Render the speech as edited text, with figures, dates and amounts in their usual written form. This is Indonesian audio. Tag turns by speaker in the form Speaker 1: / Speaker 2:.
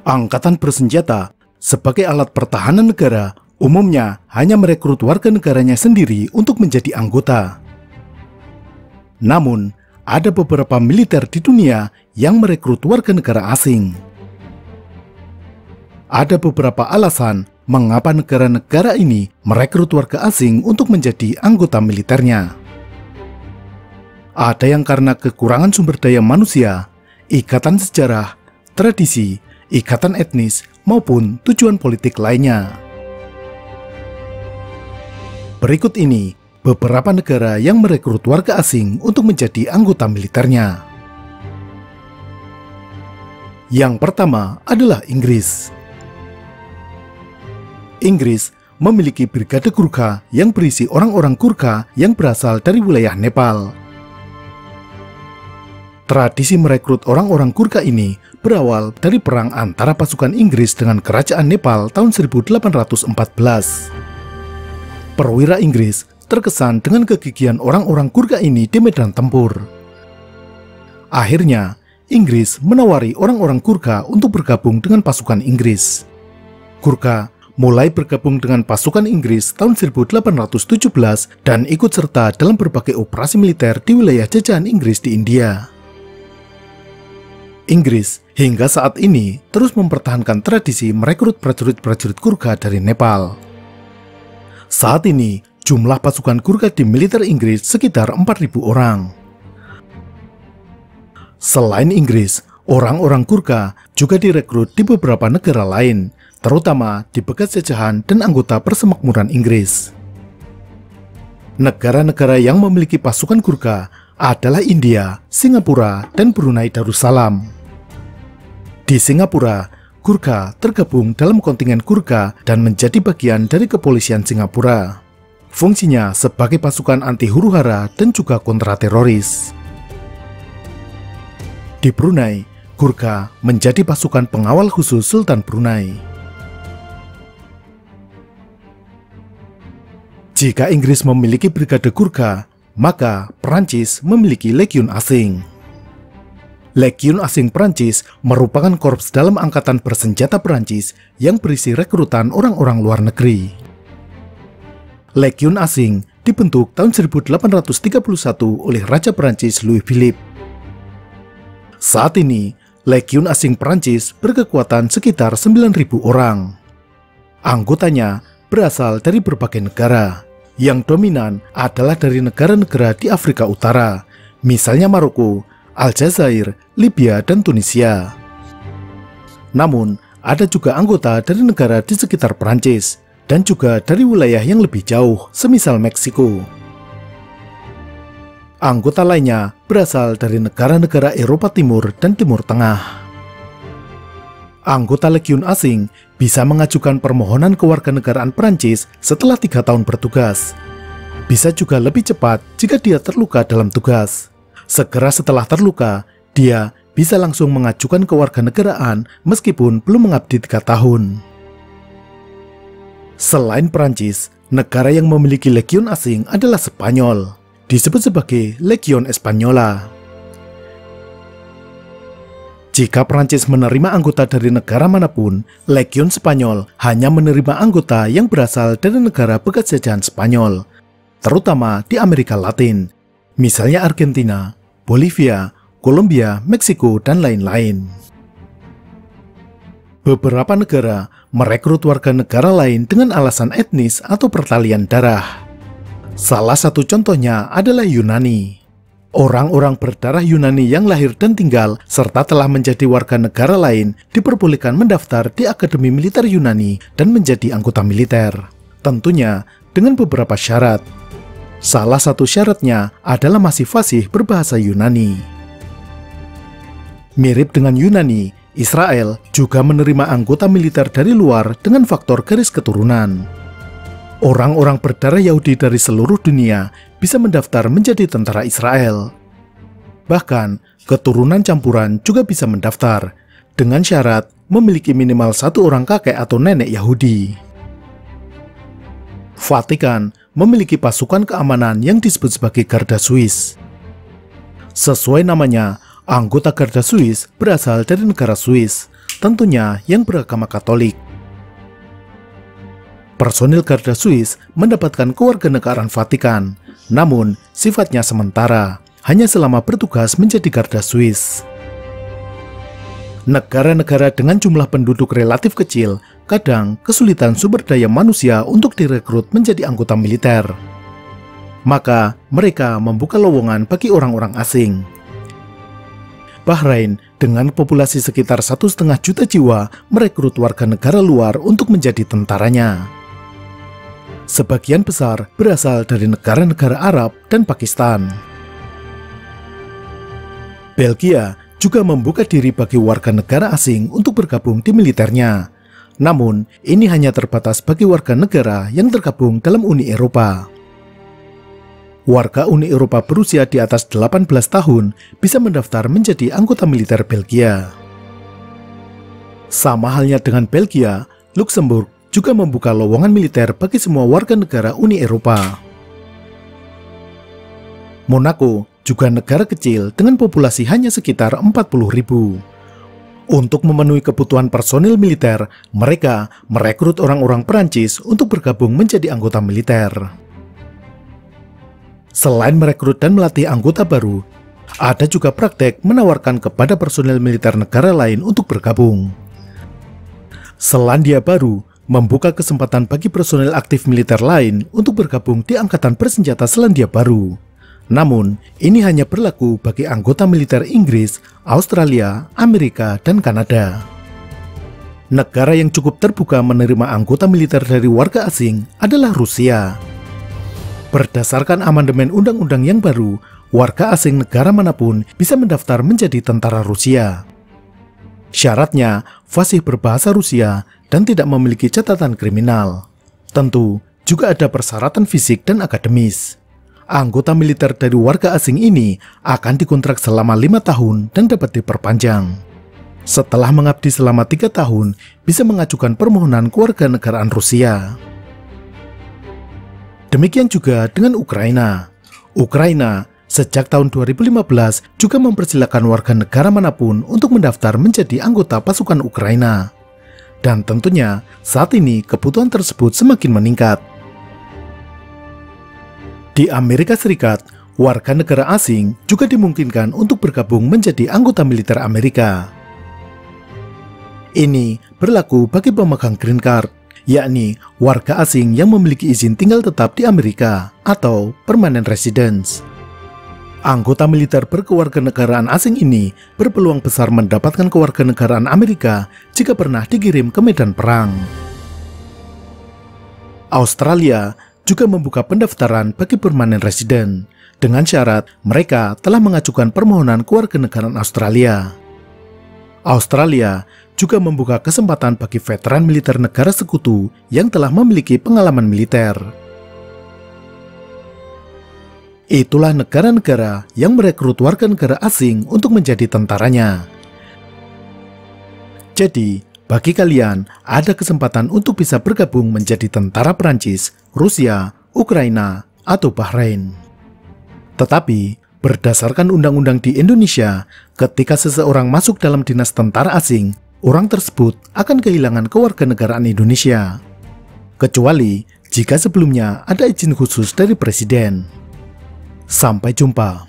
Speaker 1: Angkatan bersenjata sebagai alat pertahanan negara umumnya hanya merekrut warga negaranya sendiri untuk menjadi anggota. Namun, ada beberapa militer di dunia yang merekrut warga negara asing. Ada beberapa alasan mengapa negara-negara ini merekrut warga asing untuk menjadi anggota militernya. Ada yang karena kekurangan sumber daya manusia, ikatan sejarah, tradisi, ikatan etnis, maupun tujuan politik lainnya. Berikut ini beberapa negara yang merekrut warga asing untuk menjadi anggota militernya. Yang pertama adalah Inggris. Inggris memiliki Brigade Gurkha yang berisi orang-orang Gurkha yang berasal dari wilayah Nepal. Tradisi merekrut orang-orang Gurkha ini berawal dari perang antara pasukan Inggris dengan kerajaan Nepal tahun 1814. Perwira Inggris terkesan dengan kegigihan orang-orang Gurkha ini di medan tempur. Akhirnya, Inggris menawari orang-orang Gurkha untuk bergabung dengan pasukan Inggris. Gurkha mulai bergabung dengan pasukan Inggris tahun 1817 dan ikut serta dalam berbagai operasi militer di wilayah jajahan Inggris di India. Inggris hingga saat ini terus mempertahankan tradisi merekrut prajurit-prajurit Gurkha dari Nepal. Saat ini, jumlah pasukan Gurkha di militer Inggris sekitar 4.000 orang. Selain Inggris, orang-orang Gurkha juga direkrut di beberapa negara lain, terutama di bekas jajahan dan anggota Persemakmuran Inggris. Negara-negara yang memiliki pasukan Gurkha adalah India, Singapura, dan Brunei Darussalam. Di Singapura, Gurkha tergabung dalam kontingen Gurkha dan menjadi bagian dari kepolisian Singapura. Fungsinya sebagai pasukan anti huru-hara dan juga kontrateroris. Di Brunei, Gurkha menjadi pasukan pengawal khusus Sultan Brunei. Jika Inggris memiliki Brigade Gurkha, maka Prancis memiliki Legiun Asing. Legiun Asing Prancis merupakan korps dalam angkatan bersenjata Prancis yang berisi rekrutan orang-orang luar negeri. Legiun Asing dibentuk tahun 1831 oleh Raja Prancis Louis Philippe. Saat ini, Legiun Asing Prancis berkekuatan sekitar 9.000 orang. Anggotanya berasal dari berbagai negara. Yang dominan adalah dari negara-negara di Afrika Utara, misalnya Maroko, Aljazair, Libya, dan Tunisia. Namun, ada juga anggota dari negara di sekitar Prancis, dan juga dari wilayah yang lebih jauh, semisal Meksiko. Anggota lainnya berasal dari negara-negara Eropa Timur dan Timur Tengah. Anggota Legiun Asing bisa mengajukan permohonan kewarganegaraan Prancis setelah 3 tahun bertugas. Bisa juga lebih cepat jika dia terluka dalam tugas. Segera setelah terluka, dia bisa langsung mengajukan kewarganegaraan meskipun belum mengabdi 3 tahun. Selain Prancis, negara yang memiliki legiun asing adalah Spanyol, disebut sebagai Legion Española. Jika Prancis menerima anggota dari negara manapun, Legion Spanyol hanya menerima anggota yang berasal dari negara bekas jajahan Spanyol, terutama di Amerika Latin, misalnya Argentina, Bolivia, Kolombia, Meksiko, dan lain-lain. Beberapa negara merekrut warga negara lain dengan alasan etnis atau pertalian darah. Salah satu contohnya adalah Yunani. Orang-orang berdarah Yunani yang lahir dan tinggal serta telah menjadi warga negara lain diperbolehkan mendaftar di Akademi Militer Yunani dan menjadi anggota militer. Tentunya dengan beberapa syarat. Salah satu syaratnya adalah masih fasih berbahasa Yunani. Mirip dengan Yunani, Israel juga menerima anggota militer dari luar dengan faktor garis keturunan. Orang-orang berdarah Yahudi dari seluruh dunia bisa mendaftar menjadi tentara Israel. Bahkan, keturunan campuran juga bisa mendaftar, dengan syarat memiliki minimal 1 orang kakek atau nenek Yahudi. Vatikan memiliki pasukan keamanan yang disebut sebagai Garda Swiss. Sesuai namanya, anggota Garda Swiss berasal dari negara Swiss, tentunya yang beragama Katolik. Personil Garda Swiss mendapatkan kewarganegaraan Vatikan, namun sifatnya sementara, hanya selama bertugas menjadi Garda Swiss. Negara-negara dengan jumlah penduduk relatif kecil kadang kesulitan sumber daya manusia untuk direkrut menjadi anggota militer. Maka mereka membuka lowongan bagi orang-orang asing. Bahrain dengan populasi sekitar 1,5 juta jiwa merekrut warga negara luar untuk menjadi tentaranya. Sebagian besar berasal dari negara-negara Arab dan Pakistan. Belgia juga membuka diri bagi warga negara asing untuk bergabung di militernya. Namun, ini hanya terbatas bagi warga negara yang tergabung dalam Uni Eropa. Warga Uni Eropa berusia di atas 18 tahun bisa mendaftar menjadi anggota militer Belgia. Sama halnya dengan Belgia, Luxembourg juga membuka lowongan militer bagi semua warga negara Uni Eropa. Monaco juga negara kecil dengan populasi hanya sekitar 40.000. Untuk memenuhi kebutuhan personil militer, mereka merekrut orang-orang Perancis untuk bergabung menjadi anggota militer. Selain merekrut dan melatih anggota baru, ada juga praktek menawarkan kepada personil militer negara lain untuk bergabung. Selandia Baru membuka kesempatan bagi personil aktif militer lain untuk bergabung di Angkatan Bersenjata Selandia Baru. Namun, ini hanya berlaku bagi anggota militer Inggris, Australia, Amerika, dan Kanada. Negara yang cukup terbuka menerima anggota militer dari warga asing adalah Rusia. Berdasarkan amandemen undang-undang yang baru, warga asing negara manapun bisa mendaftar menjadi tentara Rusia. Syaratnya, fasih berbahasa Rusia dan tidak memiliki catatan kriminal. Tentu, juga ada persyaratan fisik dan akademis. Anggota militer dari warga asing ini akan dikontrak selama 5 tahun dan dapat diperpanjang. Setelah mengabdi selama 3 tahun, bisa mengajukan permohonan kewarganegaraan Rusia. Demikian juga dengan Ukraina. Ukraina sejak tahun 2015 juga mempersilahkan warga negara manapun untuk mendaftar menjadi anggota pasukan Ukraina. Dan tentunya saat ini kebutuhan tersebut semakin meningkat. Di Amerika Serikat, warga negara asing juga dimungkinkan untuk bergabung menjadi anggota militer Amerika. Ini berlaku bagi pemegang green card, yakni warga asing yang memiliki izin tinggal tetap di Amerika atau permanent residence. Anggota militer berkewarganegaraan asing ini berpeluang besar mendapatkan kewarganegaraan Amerika jika pernah dikirim ke medan perang. Australia juga membuka pendaftaran bagi permanent resident, dengan syarat mereka telah mengajukan permohonan kewarganegaraan Australia. Australia juga membuka kesempatan bagi veteran militer negara sekutu yang telah memiliki pengalaman militer. Itulah negara-negara yang merekrut warga negara asing untuk menjadi tentaranya. Jadi, bagi kalian, ada kesempatan untuk bisa bergabung menjadi tentara Perancis, Rusia, Ukraina, atau Bahrain. Tetapi, berdasarkan undang-undang di Indonesia, ketika seseorang masuk dalam dinas tentara asing, orang tersebut akan kehilangan kewarganegaraan Indonesia. Kecuali jika sebelumnya ada izin khusus dari Presiden. Sampai jumpa.